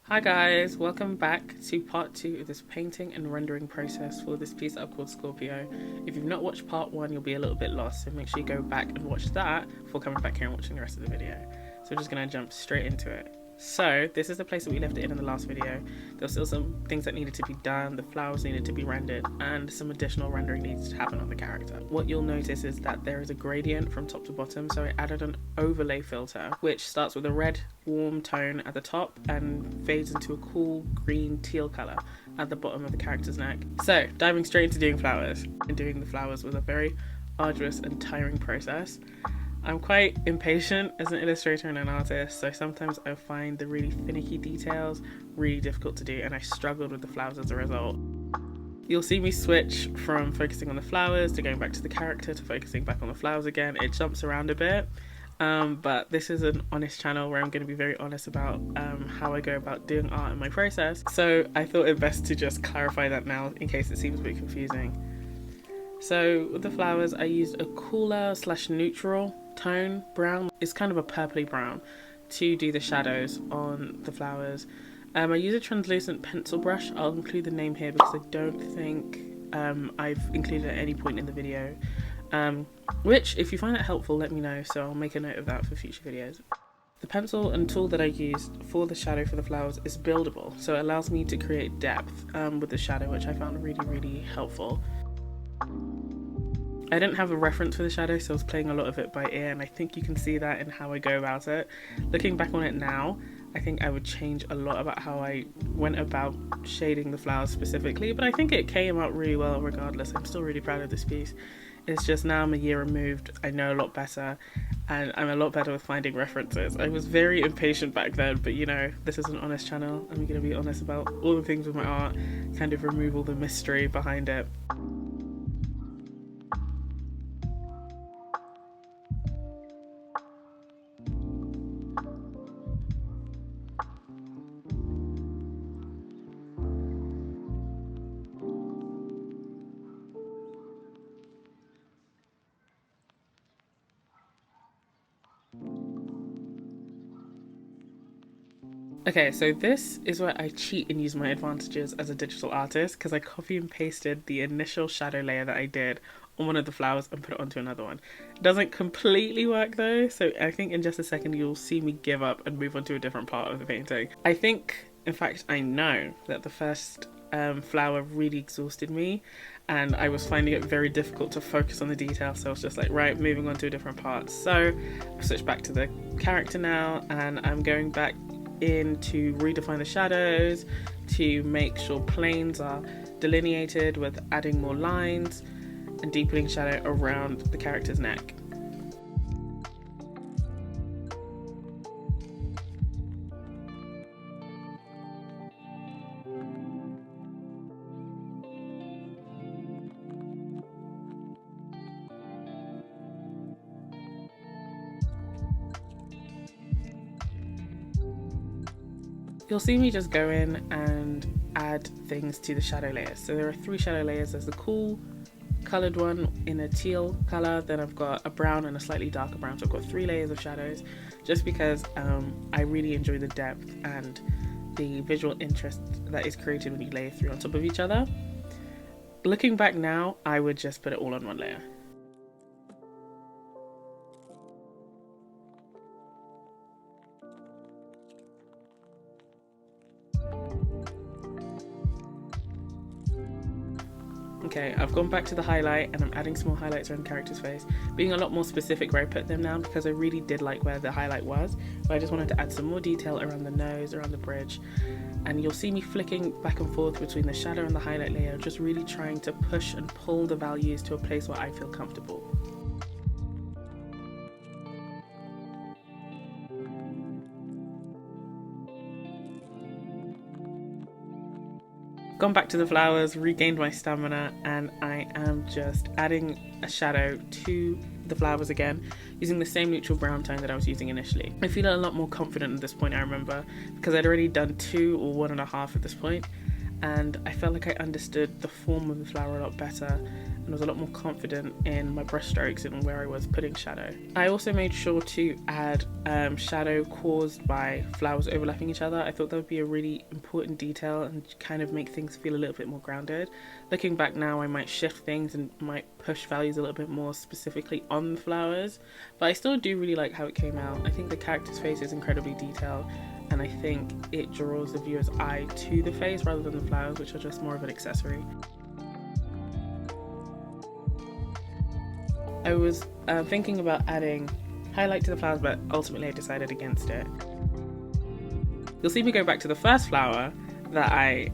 Hi guys, welcome back to part 2 of this painting and rendering process for this piece that I've called Scorpio. If you've not watched part 1, you'll be a little bit lost, so make sure you go back and watch that before coming back here and watching the rest of the video. So we're just going to jump straight into it. So this is the place that we left it in the last video. There were still some things that needed to be done, the flowers needed to be rendered, and some additional rendering needs to happen on the character. What you'll notice is that there is a gradient from top to bottom, so I added an overlay filter, which starts with a red warm tone at the top and fades into a cool green teal colour at the bottom of the character's neck. So diving straight into doing flowers. And doing the flowers was a very arduous and tiring process. I'm quite impatient as an illustrator and an artist, so sometimes I find the really finicky details really difficult to do, and I struggled with the flowers as a result. You'll see me switch from focusing on the flowers to going back to the character to focusing back on the flowers again. It jumps around a bit, but this is an honest channel where I'm going to be very honest about how I go about doing art in my process, so I thought it best to just clarify that now in case it seems a bit confusing. So with the flowers, I used a cooler / neutral tone brown. It's kind of a purpley brown to do the shadows on the flowers. I use a translucent pencil brush. I'll include the name here because I don't think I've included at any point in the video, which if you find that helpful, let me know, so I'll make a note of that for future videos. The pencil and tool that I used for the shadow for the flowers is buildable, so it allows me to create depth with the shadow, which I found really helpful. I didn't have a reference for the shadow, so I was playing a lot of it by ear, and I think you can see that in how I go about it. Looking back on it now, I think I would change a lot about how I went about shading the flowers specifically, but I think it came out really well regardless. I'm still really proud of this piece. It's just now I'm a year removed, I know a lot better, and I'm a lot better with finding references. I was very impatient back then, but you know, this is an honest channel. I'm going to be honest about all the things with my art, kind of remove all the mystery behind it. Okay, so this is where I cheat and use my advantages as a digital artist, because I copy and pasted the initial shadow layer that I did on one of the flowers and put it onto another one. It doesn't completely work though, so I think in just a second you'll see me give up and move on to a different part of the painting. I think, in fact, I know that the first flower really exhausted me and I was finding it very difficult to focus on the detail, so I was just like, right, moving on to a different part. So I've switched back to the character now, and I'm going back in to redefine the shadows, to make sure planes are delineated with adding more lines and deepening shadow around the character's neck. You'll see me just go in and add things to the shadow layers. So there are 3 shadow layers. There's the cool coloured one in a teal colour, then I've got a brown and a slightly darker brown. So I've got 3 layers of shadows just because I really enjoy the depth and the visual interest that is created when you layer 3 on top of each other. Looking back now, I would just put it all on one layer. Okay, I've gone back to the highlight and I'm adding small highlights around the character's face, being a lot more specific where I put them now because I really did like where the highlight was, but I just wanted to add some more detail around the nose, around the bridge, and you'll see me flicking back and forth between the shadow and the highlight layer, just really trying to push and pull the values to a place where I feel comfortable. Gone back to the flowers, regained my stamina, and I am just adding a shadow to the flowers again, using the same neutral brown tone that I was using initially. I feel a lot more confident at this point, I remember, because I'd already done 2 or 1.5 at this point, and I felt like I understood the form of the flower a lot better, and was a lot more confident in my brush strokes and where I was putting shadow. I also made sure to add shadow caused by flowers overlapping each other. I thought that would be a really important detail and kind of make things feel a little bit more grounded. Looking back now, I might shift things and might push values a little bit more specifically on the flowers, but I still do really like how it came out. I think the character's face is incredibly detailed, and I think it draws the viewer's eye to the face rather than the flowers, which are just more of an accessory. I was thinking about adding highlight to the flowers, but ultimately I decided against it. You'll see me go back to the first flower that I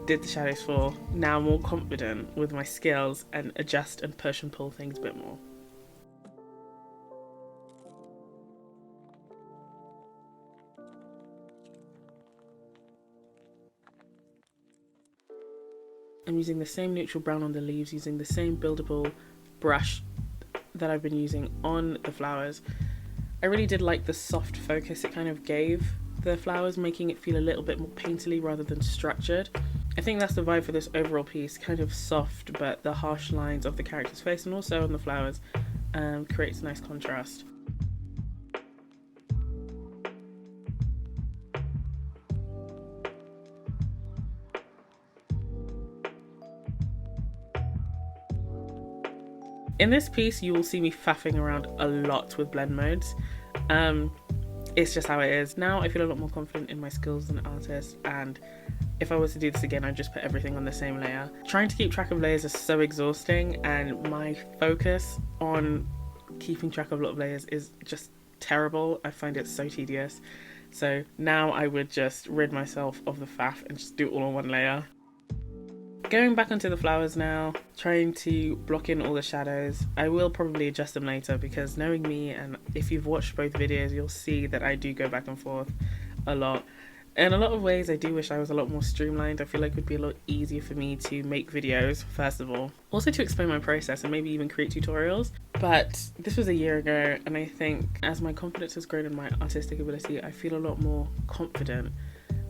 did the shadows for, now more confident with my skills, and adjust and push and pull things a bit more. I'm using the same neutral brown on the leaves, using the same buildable brush that I've been using on the flowers. I really did like the soft focus it kind of gave the flowers, making it feel a little bit more painterly rather than structured. I think that's the vibe for this overall piece, kind of soft, but the harsh lines of the character's face and also on the flowers creates a nice contrast. In this piece, you will see me faffing around a lot with blend modes. It's just how it is. Now I feel a lot more confident in my skills as an artist, and if I was to do this again, I'd just put everything on the same layer. Trying to keep track of layers is so exhausting, and my focus on keeping track of a lot of layers is just terrible. I find it so tedious. So now I would just rid myself of the faff and just do it all on one layer. Going back onto the flowers now, trying to block in all the shadows. I will probably adjust them later because knowing me, and if you've watched both videos, you'll see that I do go back and forth a lot. In a lot of ways, I do wish I was a lot more streamlined. I feel like it would be a lot easier for me to make videos, first of all. Also to explain my process and maybe even create tutorials. But this was a year ago, and I think as my confidence has grown in my artistic ability, I feel a lot more confident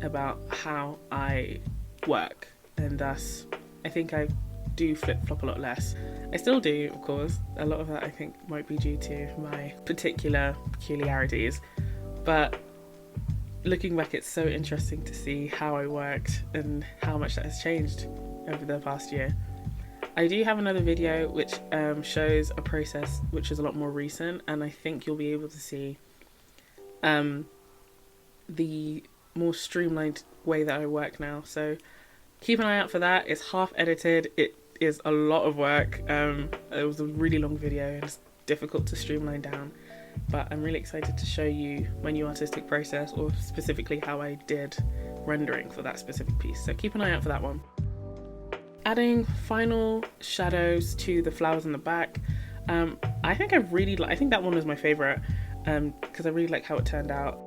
about how I work. And thus, I think I do flip-flop a lot less. I still do, of course. A lot of that I think might be due to my particular peculiarities. But looking back, it's so interesting to see how I worked and how much that has changed over the past year. I do have another video which shows a process which is a lot more recent, and I think you'll be able to see the more streamlined way that I work now. So keep an eye out for that. It's half edited. It is a lot of work. It was a really long video and it's difficult to streamline down, but I'm really excited to show you my new artistic process, or specifically how I did rendering for that specific piece. So keep an eye out for that one. Adding final shadows to the flowers in the back. I think that one was my favorite because I really like how it turned out.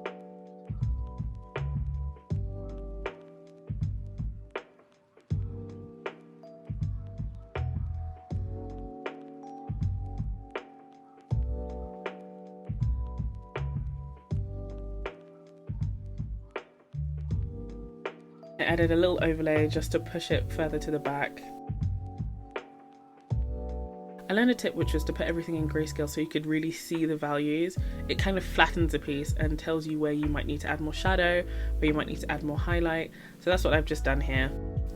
I added a little overlay just to push it further to the back. I learned a tip which was to put everything in grayscale so you could really see the values. It kind of flattens the piece and tells you where you might need to add more shadow, where you might need to add more highlight. So that's what I've just done here.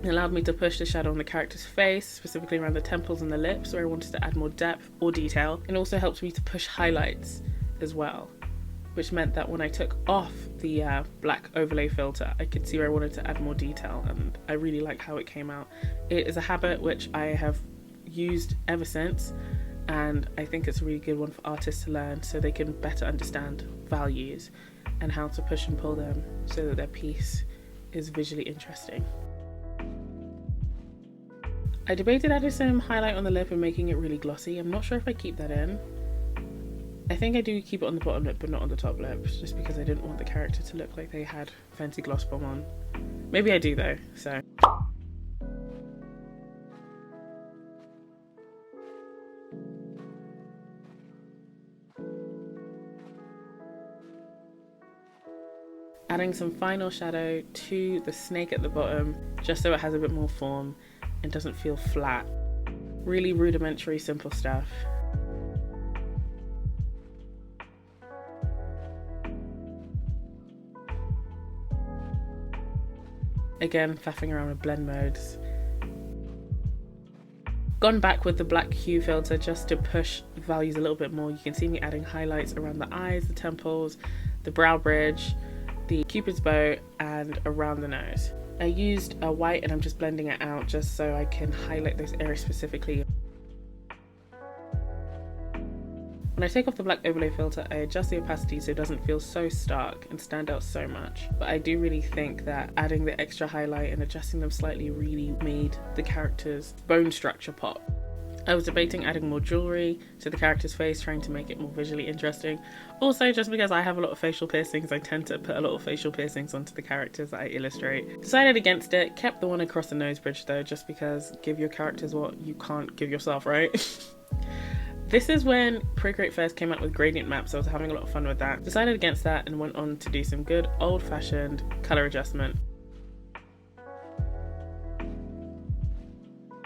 It allowed me to push the shadow on the character's face, specifically around the temples and the lips where I wanted to add more depth or detail. It also helped me to push highlights as well, which meant that when I took off the black overlay filter, I could see where I wanted to add more detail, and I really like how it came out. It is a habit which I have used ever since, and I think it's a really good one for artists to learn so they can better understand values and how to push and pull them so that their piece is visually interesting. I debated adding some highlight on the lip and making it really glossy. I'm not sure if I keep that in. I think I do keep it on the bottom lip but not on the top lip, just because I didn't want the character to look like they had fancy gloss bomb on. Maybe I do though, so. Adding some final shadow to the snake at the bottom, just so it has a bit more form and doesn't feel flat. Really rudimentary, simple stuff. Again, faffing around with blend modes. Gone back with the black hue filter just to push values a little bit more. You can see me adding highlights around the eyes, the temples, the brow bridge, the cupid's bow, and around the nose. I used a white and I'm just blending it out just so I can highlight those areas specifically. When I take off the black overlay filter, I adjust the opacity so it doesn't feel so stark and stand out so much. But I do really think that adding the extra highlight and adjusting them slightly really made the character's bone structure pop. I was debating adding more jewellery to the character's face, trying to make it more visually interesting. Also, just because I have a lot of facial piercings, I tend to put a lot of facial piercings onto the characters that I illustrate. Decided against it, kept the one across the nose bridge though, just because give your characters what you can't give yourself, right? This is when Procreate first came out with gradient maps, so I was having a lot of fun with that. Decided against that and went on to do some good old-fashioned colour adjustment.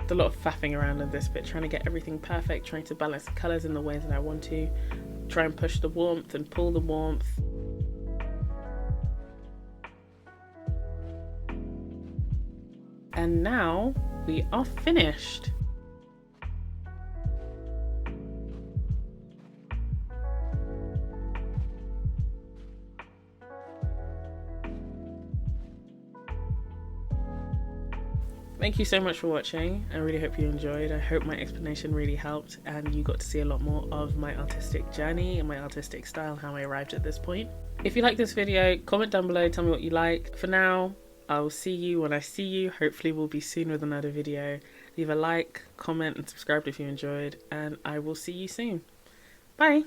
A lot of faffing around in this bit, trying to get everything perfect, trying to balance the colours in the ways that I want to, try and push the warmth and pull the warmth. And now we are finished. Thank you so much for watching. I really hope you enjoyed. I hope my explanation really helped and you got to see a lot more of my artistic journey and my artistic style, how I arrived at this point. If you like this video, comment down below, tell me what you like. For now, I'll see you when I see you. Hopefully we'll be soon with another video. Leave a like, comment and subscribe if you enjoyed, and I will see you soon. Bye!